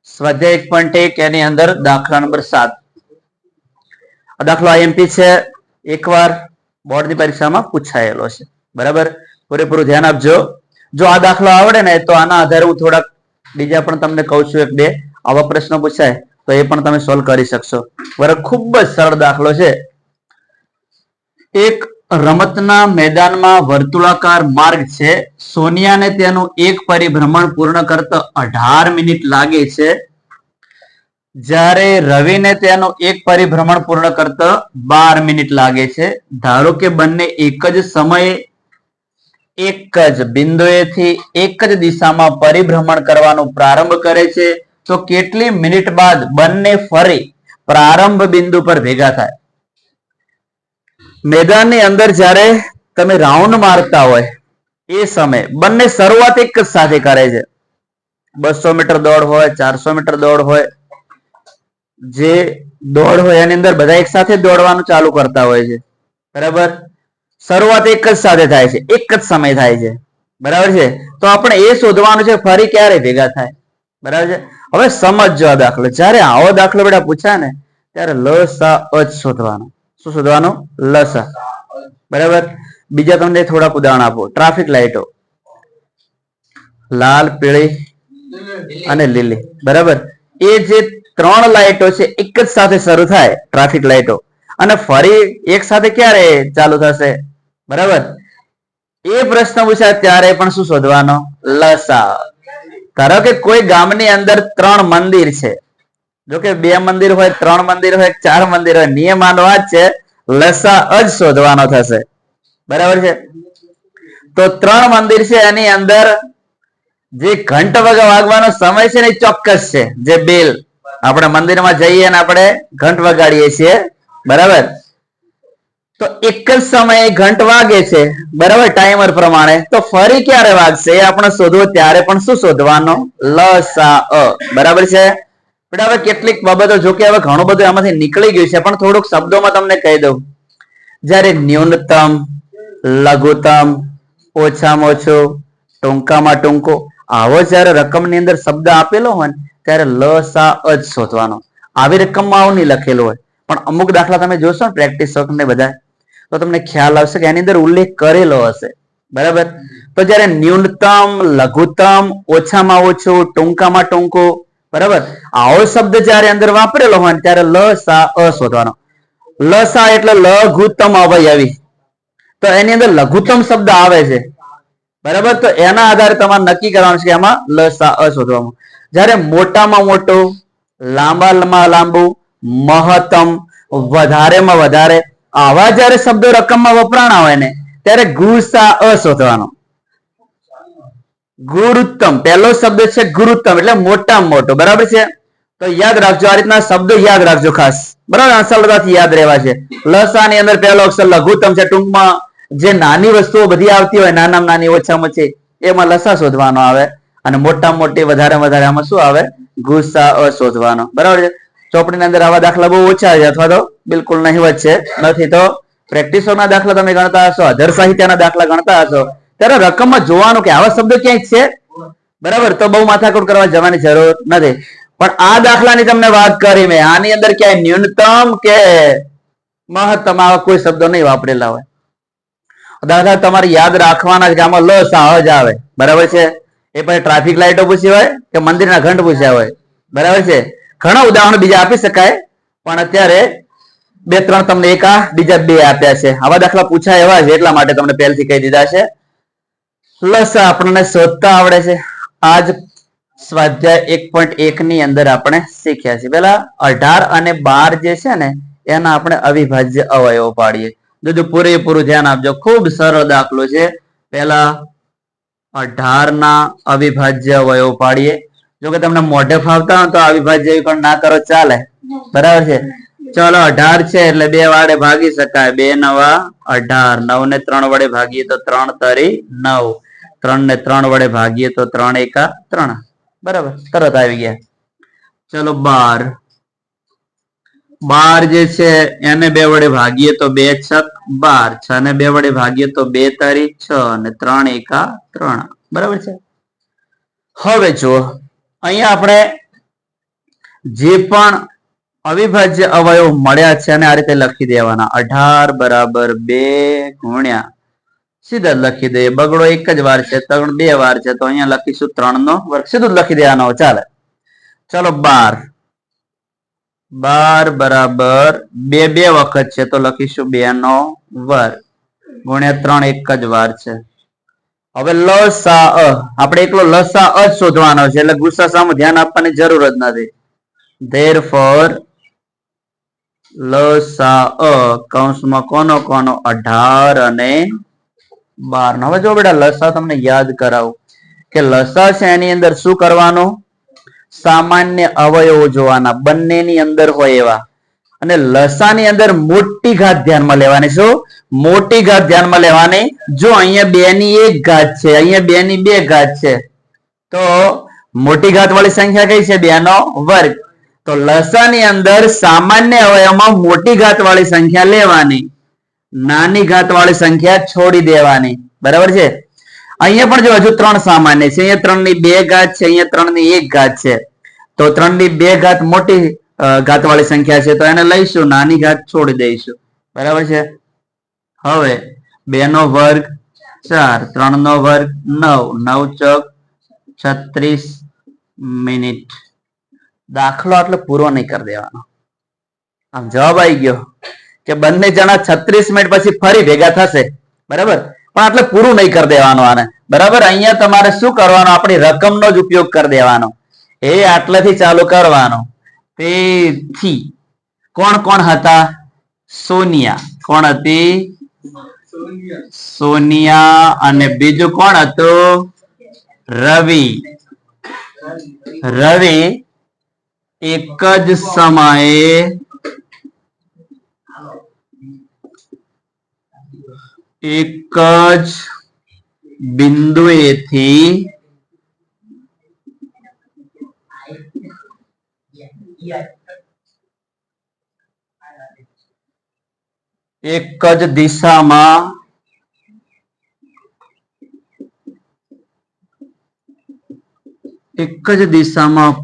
સ્વાધ્યાય 1.1 એની અંદર દાખલા નંબર 7. આ દાખલો આઈએમપી છે, એકવાર બોર્ડની પરીક્ષામાં પૂછાયેલો છે. બરાબર, પૂરેપૂરું ધ્યાન આપજો. જો આ દાખલો આવડે ને તો આના આધારે હું થોડાક બીજા પણ તમને કહું છું, એક બે આવા પ્રશ્નો પૂછાય તો એ પણ તમે સોલ્વ કરી શકશો. બરાબર, ખૂબ જ સરળ દાખલો છે. એક રમતના મેદાનમાં વર્તુળાકાર માર્ગ છે. સોનિયાને તેનું એક પરિભ્રમણ પૂર્ણ કરતા 18 મિનિટ લાગે છે, જ્યારે રવિને તેનું એક પરિભ્રમણ પૂર્ણ કરતા 12 મિનિટ લાગે છે. ધારો કે બંને એક જ સમયે એક જ બિંદુએથી એક જ દિશામાં પરિભ્રમણ કરવાનું પ્રારંભ કરે છે, તો કેટલી મિનિટ બાદ બંને ફરી પ્રારંભ બિંદુ પર ભેગા થાય? મેદાનની અંદર જ્યારે તમે રાઉન્ડ મારતા હોય એ સમયે બંને શરૂઆત એક જ સાથે કરે છે. 200 મીટર દોડ હોય, 400 મીટર દોડ હોય, જે દોડ હોય એની અંદર બધા એક સાથે દોડવાનું ચાલુ કરતા હોય છે. બરાબર, શરૂઆત એક જ સાથે થાય છે, એક જ સમય થાય છે. બરાબર છે, તો આપણે એ શોધવાનું છે ફરી ક્યારે ભેગા થાય. બરાબર છે. હવે સમજો આ દાખલો. જ્યારે આવો દાખલો બેટા પૂછાય ને ત્યારે લસા જ શોધવાનો. શું શોધવાનું? લસા. બરાબર, બીજા તમને થોડાક ઉદાહરણ આપો. ટ્રાફિક લાઈટો લાલ, પીળી અને લીલી. બરાબર, એ જે 3 લાઈટો છે એક જ સાથે શરૂ થાય, ટ્રાફિક લાઈટો, અને ફરી એક સાથે ક્યારે ચાલુ થશે? બરાબર, એ પ્રશ્ન પૂછાય ત્યારે પણ શું શોધવાનો? લસા. ધારો કે કોઈ ગામની અંદર 3 મંદિર છે. જો કે 2 મંદિર હોય, 3 મંદિર હોય, 4 મંદિર હોય, નિયમ આનો આ જ છે, લસા જ શોધવાનો થશે. બરાબર છે, તો 3 મંદિર છે એની અંદર જે ઘંટ વાગવાનો સમય છે ને એ ચોક્કસ છે. જે બેલ આપણે મંદિરમાં જઈએ ને આપણે ઘંટ વગાડીએ છીએ. બરાબર, તો એક જ સમયે ઘંટ વાગે છે. બરાબર, ટાઈમર પ્રમાણે. તો ફરી ક્યારે વાગશે એ આપણે શોધવું, ત્યારે પણ શું શોધવાનો? લસા. બરાબર છે. પણ હવે કેટલીક બાબતો, જો કે હવે ઘણું બધું એમાંથી નીકળી ગયું છે, પણ થોડુંક શબ્દોમાં તમને કહી દઉં. જ્યારે ન્યૂનતમ, લઘુત્તમ, ઓછામાં ઓછું, ટૂંકામાં ટૂંકો, આવો જ્યારે રકમની અંદર શબ્દ આપેલો હોય ને ત્યારે લસા જ શોધવાનો. આવી રકમમાં આવું નહીં લખેલું હોય, પણ અમુક દાખલા તમે જોશો ને પ્રેક્ટિસ ને બધા, તો તમને ખ્યાલ આવશે કે એની અંદર ઉલ્લેખ કરેલો હશે. બરાબર, તો જ્યારે ન્યૂનતમ, લઘુત્તમ, ઓછામાં ઓછું, ટૂંકામાં ટૂંકો, બરાબર, આવો શબ્દ જ્યારે અંદર વાપરેલો હોય ત્યારે લસા શોધવાનો. લસા એટલે લઘુત્તમ અવયવી, તો એની અંદર લઘુત્તમ શબ્દ આવે છે. બરાબર, તો એના આધારે તમારે નક્કી કરવાનું છે કે એમાં લસા શોધવાનું. જ્યારે મોટામાં મોટું, લાંબામાં લાંબુ, મહત્તમ, વધારેમાં વધારે, આવા જ્યારે શબ્દો રકમમાં વપરાણા હોય ને ત્યારે ગુસા શોધવાનો. ગુરુત્તમ, પહેલો શબ્દ છે ગુરુત્તમ એટલે મોટામાં મોટો. બરાબર છે, તો યાદ રાખજો, આ રીતના શબ્દો યાદ રાખજો ખાસ. બરાબર, સરળતાથી યાદ રહેવા છે. લસા ની અંદર પહેલો અક્ષર લઘુત્તમ છે. ટૂંકમાં જે નાની વસ્તુઓ બધી આવતી હોય, નાનામાં નાની, ઓછામાં ઓછી, એમાં લસા શોધવાનો આવે. અને મોટામાં મોટી, વધારે વધારે, આમાં શું આવે? ગુસા શોધવાનો. બરાબર છે. ચોપડીની અંદર આવા દાખલા બહુ ઓછા છે, અથવા તો બિલકુલ નહિવત છે. નથી તો પ્રેક્ટિસોના દાખલા તમે ગણતા હશો, અધર સાહિત્યના દાખલા ગણતા હશો, ત્યારે રકમમાં જોવાનું કે આવા શબ્દો ક્યાંક છે. બરાબર, તો બહુ માથાકૂટ કરવા જવાની જરૂર નથી. પણ આ દાખલાની તમને વાત કરી મેં, આની અંદર ક્યાંય ન્યૂનતમ કે મહત્તમ આવા કોઈ શબ્દો નહીં વાપરેલા હોય. દાખલા તમારે યાદ રાખવાના છે કે આમાં લસા જ આવે. બરાબર છે, એ પછી ટ્રાફિક લાઈટો પૂછી હોય કે મંદિરના ઘંટ પૂછ્યા હોય. બરાબર છે, ઘણા ઉદાહરણ બીજા આપી શકાય, પણ અત્યારે 2-3 તમને એક આ બીજા 2 આપ્યા છે. આવા દાખલા પૂછાય એવા છે, એટલા માટે તમને પહેલથી કહી દીધા છે. લસા આપણને શોધતા આવડે છે. આજ સ્વાધ્યાય 1.1 ની અંદર આપણે શીખ્યા છે. પેલા 18 અને 12 જે છે ને એના આપણે અવિભાજ્ય અવયવો પાડીએ. જો પૂરેપૂરું ધ્યાન આપજો, ખૂબ સરળ દાખલો છે. પેલા 18 ના અવિભાજ્ય અવયવો પાડીએ. જો કે તમને મોઢે ફાવતા હોય તો અવિભાજ્ય પણ ના કરો ચાલે. બરાબર છે, ચલો 18 છે એટલે 2 વડે ભાગી શકાય. 2 નવા 18, 9 ને 3 વડે ભાગીએ તો 3 તરી 9, 3 ને 3 વડે ભાગીએ તો 3 એકા 3. બરાબર, તરત આવી ગયા. ચલો 12, 12 જે છે એને 2 વડે ભાગીએ તો 2 છક 12, 6 ને 2 વડે ભાગીએ તો 2 તારી 6 અને 3 એકા 3. બરાબર છે. હવે જુઓ અહીંયા આપણે જે પણ અવિભાજ્ય અવયવ મળ્યા છે અને આ રીતે લખી દેવાના 18 બરાબર 2 ગુણ્યા સીધા લખી દઈએ બગડો એક જ વાર છે 3 2 વાર છે તો અહીંયા લખીશું 3 નો વર્ગ સીધું લખી દેવાનો ચાલે ચલો 12 બરાબર 2 2 વખત છે તો લખીશું 2 નો વર્ગ ગુણ્યા 3 એક જ વાર છે હવે લસા આપણે એકલો લસા જ શોધવાનો છે એટલે ગુસાસામાં ધ્યાન આપવાની જરૂર જ નથી therefore લસા કૌંસમાં કોનો 18 અને 12 હવે જો બેટા લસા તમને યાદ કરાવું કે લસા છે એની અંદર શું કરવાનું સામાન્ય અવયવો જોવાના બંનેની અંદર હોય એવા અને લસાની અંદર મોટી ઘાત ધ્યાનમાં લેવાની શું મોટી ઘાત ધ્યાનમાં લેવાની જો અહીંયા 2 ની 1 ઘાત છે અહીંયા 2 ની 2 ઘાત છે તો મોટી ઘાત વાળી સંખ્યા કઈ છે 2 નો વર્ગ તો લસાની અંદર સામાન્ય અવયવમાં મોટી ઘાત વાળી સંખ્યા લેવાની નાની ઘાત વાળી સંખ્યા છોડી દેવાની બરાબર છે અહીંયા પણ જો હજુ 3 સામાન્ય છે અહીંયા 3 ની 2 ઘાત છે અહીંયા 3 ની 1 ઘાત છે તો 3 ની 2 ઘાત મોટી ઘાત વાળી સંખ્યા છે તો એને લઈશું નાની ઘાત છોડી દઈશું બરાબર છે હવે 2 નો વર્ગ 4 3 નો વર્ગ 9 9 ચોક 36 મિનિટ દાખલો એટલે પૂરો નહીં કરી દેવાનો આમ જવાબ આવી ગયો કે બંને જણા 36 મિનિટ પછી ફરી ભેગા થશે બરાબર પણ એટલે પૂરું નહીં કરી દેવાનું આને બરાબર અહીંયા તમારે શું કરવાનું આપણી રકમનો જ ઉપયોગ કરી દેવાનો એ આટલાથી ચાલુ કરવાનો તેથી કોણ કોણ હતા સોનિયા કોણ હતી સોનિયા અને બીજું કોણ હતું રવિ એક જ સમયે એક જ બિંદુએથી એક જ દિશામાં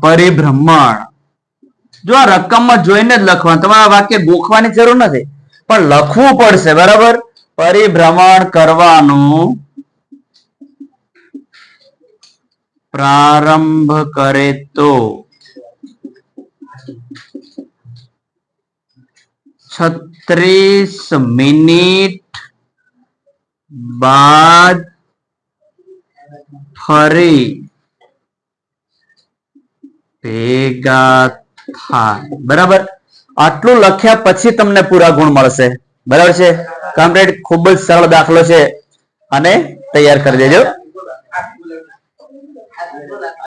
પરિભ્રમણ જો આ રકમમાં જોઈને જ લખવાનું તમારે વાક્ય ગોખવાની જરૂર નથી પણ લખવું પડશે બરાબર પરિભ્રમણ કરવાનું પ્રારંભ કરે તો 36 મિનિટ બાદ ફરી ભેગા થાય બરાબર આટલું લખ્યા પછી તમને પૂરા ગુણ મળશે બરાબર છે કમ્પ્લીટ ખૂબ જ સરળ દાખલો છે અને તૈયાર કરી દેજો